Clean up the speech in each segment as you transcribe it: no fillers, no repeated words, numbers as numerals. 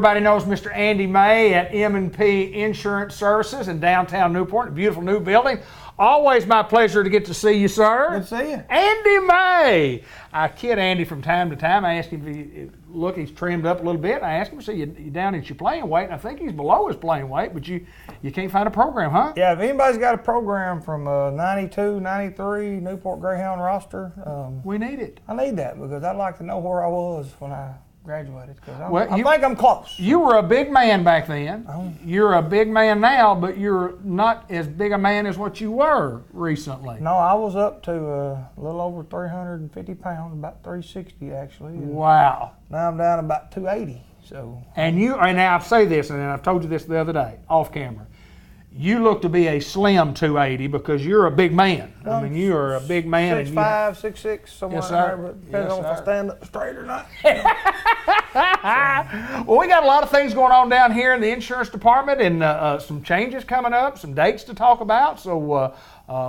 everybody knows Mr. Andy May at M&P Insurance Services in downtown Newport, a beautiful new building. Always my pleasure to get to see you, sir. Good to see you. Andy May. I kid Andy from time to time. I ask him if he's trimmed up a little bit. I ask him, you down at your playing weight? And I think he's below his playing weight, but you can't find a program, huh? Yeah, if anybody's got a program from 92, 93, Newport Greyhound roster. We need it. I need that because I'd like to know where I was when I graduated. I think I'm close. You were a big man back then. You're a big man now, but you're not as big a man as what you were recently. No, I was up to a little over 350 pounds, about 360 actually. Wow. Now I'm down about 280. So. And now I say this, and I've told you this the other day, off camera. You look to be a slim 280 because you're a big man. I mean, you are a big man. 6'5", 6'6", somewhere yes, there, but depends on if I stand up straight or not. Well, we got a lot of things going on down here in the insurance department and some changes coming up, some dates to talk about. So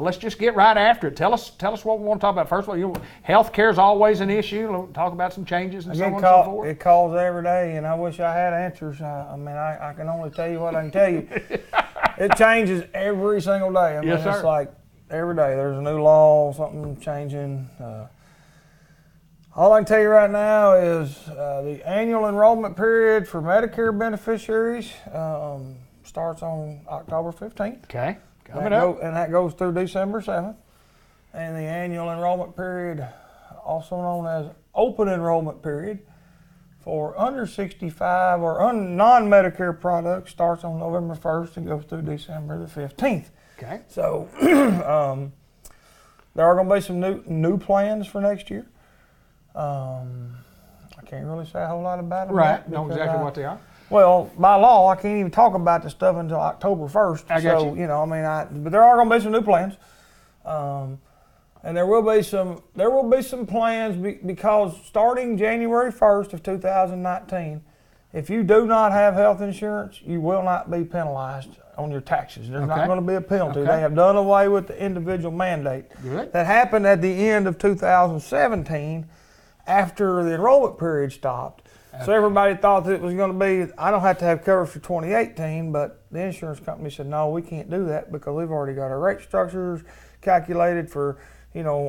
let's just get right after it. Tell us what we want to talk about. First of all, health care is always an issue. We'll talk about some changes and so on and so forth. It calls every day, and I wish I had answers. I can only tell you what I can tell you. It changes every single day. Yes, sir. It's like every day there's a new law, something changing. All I can tell you right now is the annual enrollment period for Medicare beneficiaries starts on October 15th. Okay, coming up. And that goes through December 7th. And the annual enrollment period, also known as open enrollment period, for under 65 or non-Medicare products starts on November 1st and goes through December the 15th. Okay. So there are going to be some new plans for next year. I can't really say a whole lot about them. Right, know exactly what they are. Well, by law, I can't even talk about the stuff until October 1st. I got you. But there are going to be some new plans. And there will be some plans because starting January 1st of 2019, if you do not have health insurance, you will not be penalized on your taxes. There's not going to be a penalty. Okay. They have done away with the individual mandate. Good. That happened at the end of 2017 after the enrollment period stopped. Okay. So everybody thought that it was going to be, I don't have to have coverage for 2018, but the insurance company said, no, we can't do that because we've already got our rate structures calculated for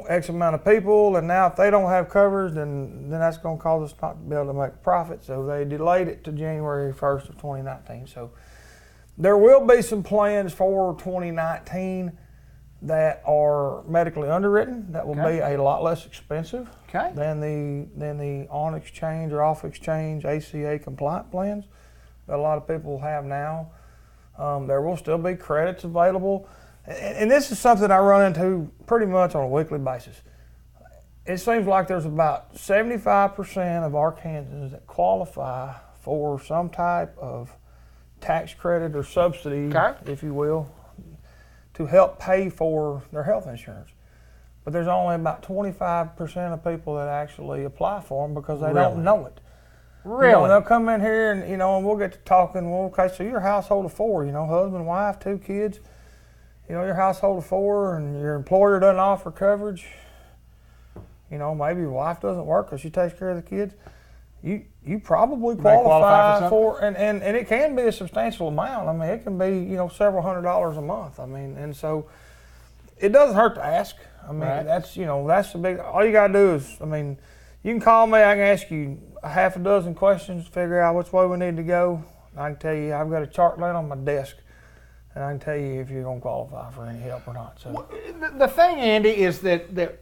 X amount of people, and now if they don't have coverage, then that's going to cause us not to be able to make a profit. So they delayed it to January 1st of 2019. So there will be some plans for 2019 that are medically underwritten that will be a lot less expensive than the on exchange or off exchange ACA compliant plans that a lot of people have now. There will still be credits available. And this is something I run into pretty much on a weekly basis. It seems like there's about 75% of Arkansans that qualify for some type of tax credit or subsidy, if you will, to help pay for their health insurance. But there's only about 25% of people that actually apply for them because they don't know it. Really? They'll come in here and we'll get to talking. Well, okay, so you're a household of four, husband, wife, 2 kids. Your household of 4 and your employer doesn't offer coverage. Maybe your wife doesn't work because she takes care of the kids. You probably qualify for, and it can be a substantial amount. It can be, several $100s a month. And so it doesn't hurt to ask. That's the big, all you got to do is, you can call me, I can ask you a half a dozen questions, figure out which way we need to go. I can tell you, I've got a chart laying on my desk. And I can tell you if you're going to qualify for any help or not. So the thing, Andy, is that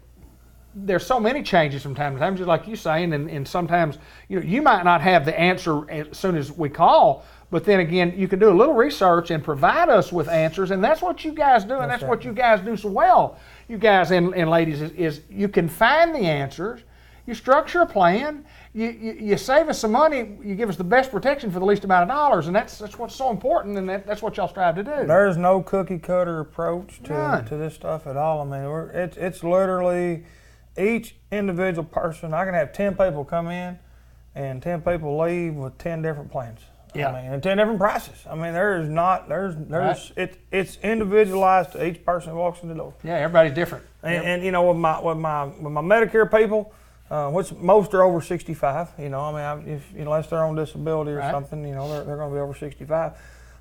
there's so many changes from time to time, just like you're saying, and sometimes you might not have the answer as soon as we call, but then again, you can do a little research and provide us with answers, and that's what you guys do, and that's what you guys do so well, you guys and ladies, is you can find the answers, you structure a plan, you save us some money, you give us the best protection for the least amount of dollars, and that's what's so important, and that's what y'all strive to do. There's no cookie cutter approach to this stuff at all. It's literally each individual person. I can have 10 people come in and 10 people leave with 10 different plans. And 10 different prices. It's individualized to each person who walks in the door. Yeah, everybody's different. And with my Medicare people, which most are over 65. You know, I mean, if unless they're on disability or Right. something, you know, they're going to be over 65.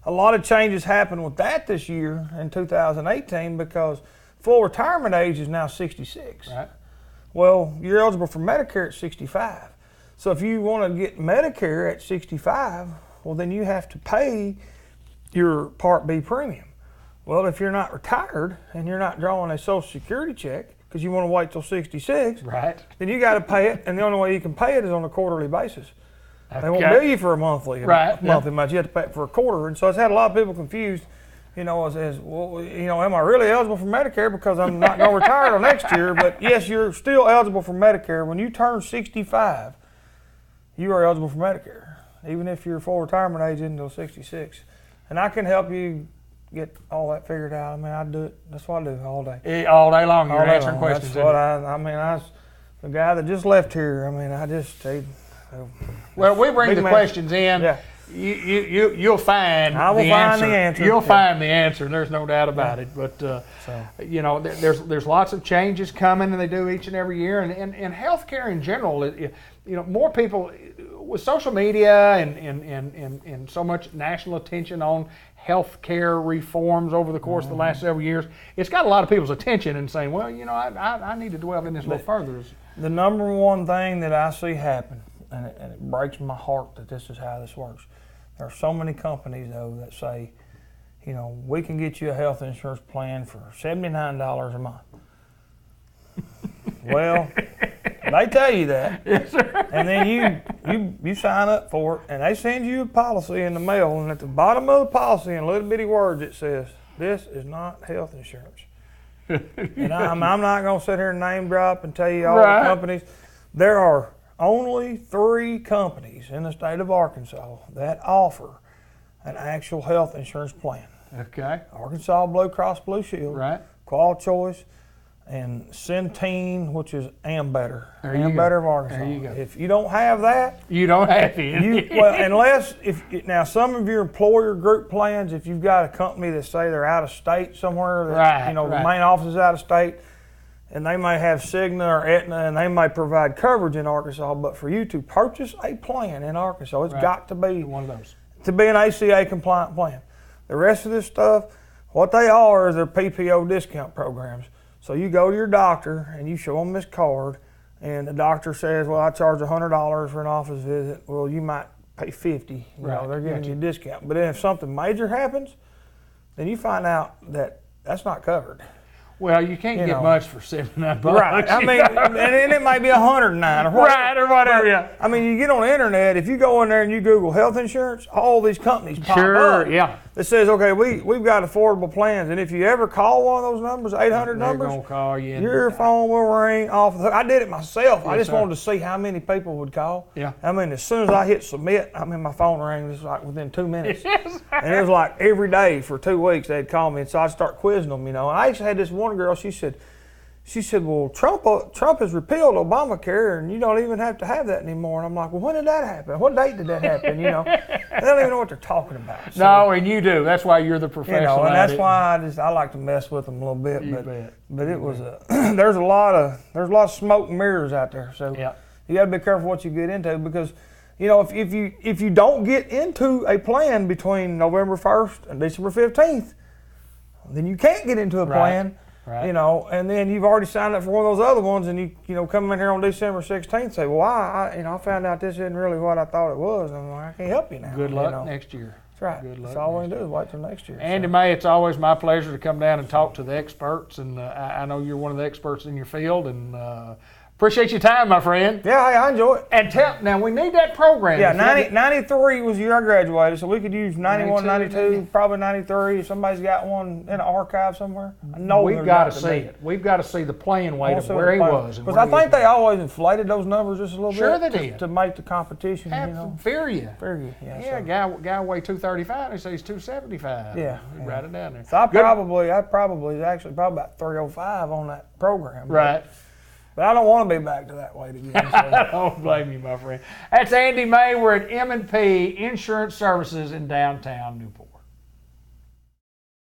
A lot of changes happened with that this year in 2018 because full retirement age is now 66. Right. Well, you're eligible for Medicare at 65. So if you want to get Medicare at 65, well, then you have to pay your Part B premium. Well, if you're not retired and you're not drawing a Social Security check because you want to wait till 66, Right. then you got to pay it, and the only way you can pay it is on a quarterly basis. They won't Okay. bill you for a monthly Right, amount. You have to pay it for a quarter, and so it's had a lot of people confused. You know, as well, you know, am I really eligible for Medicare because I'm not going to retire till next year? But yes, you're still eligible for Medicare. When you turn 65, you are eligible for Medicare, even if your full retirement age isn't until 66. And I can help you get all that figured out. I mean, I do it. That's what I do all day. All day long, you're All day answering long. questions. That's what I mean, I was the guy that just left here. I mean, Well, we bring Big the man. questions in. Yeah. You'll find I will the find answer. the answer. You'll Yeah. find the answer, and there's no doubt about it. But So. you know, there's lots of changes coming, and they do each and every year. And healthcare in general, you know, more people with social media and so much national attention on healthcare reforms over the course of the last several years, it's got a lot of people's attention and saying, well, you know, I need to dwell in this a little further. The number one thing that I see happen, and it breaks my heart that this is how this works. There are so many companies, though, that say, you know, we can get you a health insurance plan for $79 a month. Well, they tell you that, Yes, sir. and then you sign up for it, and they send you a policy in the mail, and at the bottom of the policy, in little bitty words, it says, "This is not health insurance." And I'm not going to sit here and name drop and tell you all Right. the companies. There are only 3 companies in the state of Arkansas that offer an actual health insurance plan. Okay. Arkansas Blue Cross Blue Shield, Right. Qual Choice, and Centene, which is Ambetter. There you Ambetter go. of Arkansas. There you go. If you don't have that, You don't have to. well, unless now some of your employer group plans, if you've got a company that say they're out of state somewhere, that, Right, you know, right. the main office is out of state, and they may have Cigna or Aetna, and they may provide coverage in Arkansas. But for you to purchase a plan in Arkansas, it's Right. got to be One of those. an ACA compliant plan. The rest of this stuff, what they are is their PPO discount programs. So you go to your doctor and you show them this card, and the doctor says, well, I charge $100 for an office visit. Well, you might pay $50. You know, Right, they're giving gotcha. you a discount. But then if something major happens, then you find out that that's not covered. Well, you can't You get know. much for $79. Right. I mean, and it might be $109 or whatever. Right, or whatever, yeah. I mean, you get on the internet, if you go in there and you Google health insurance, all these companies pop Sure, up. yeah. That says, okay, we've got affordable plans, and if you ever call one of those numbers, 800 They're numbers, gonna call you. your phone will ring off the hook. I did it myself. I Yes, just sir. wanted to see how many people would call. Yeah. I mean, as soon as I hit submit, I mean, my phone rang just like within 2 minutes. Yes. And it was like every day for 2 weeks they'd call me, and so I'd start quizzing them, you know. And I actually had this one girl, she said, well, Trump has repealed Obamacare, and you don't even have to have that anymore. And I'm like, well, when did that happen? What date did that happen? You know, they don't even know what they're talking about. So, No, and you do. That's why you're the you professional. know, and at that's it. why I like to mess with them a little bit. You bet. But it was there's a lot of smoke and mirrors out there. So Yeah. you got to be careful what you get into, because you know, if you don't get into a plan between November 1st and December 15th, then you can't get into a Right. plan. Right. You know, and then you've already signed up for one of those other ones, and you know, come in here on December 16th and say, well, I found out this isn't really what I thought it was, and I'm like, I can't help you now. Good you luck know. next year. That's right. Good luck That's all we next can do is wait till next year. Andy so. May, it's always my pleasure to come down and talk to the experts, and I know you're one of the experts in your field, and appreciate your time, my friend. Yeah, hey, I enjoy it. And now we need that program. Yeah, If you- 93 was the year I graduated, so we could use 91, 92, 92, probably 93. If somebody's got one in an archive somewhere, I know We've there's got to to see be. it. We've got to see the playing I weight wanna of see where what he the plan- was. and Because where I he is think they now. always inflated those numbers just a little Sure bit. they did. To make the competition, you know. Fear you. Fair you, yeah. Yeah, so. guy weigh 235. They say he's 275. Yeah, You yeah. write it down there. So I Good. probably actually probably about 305 on that program. Right. But I don't want to be back to that weight again. So. I don't blame you, my friend. That's Andy May. We're at M&P Insurance Services in downtown Newport.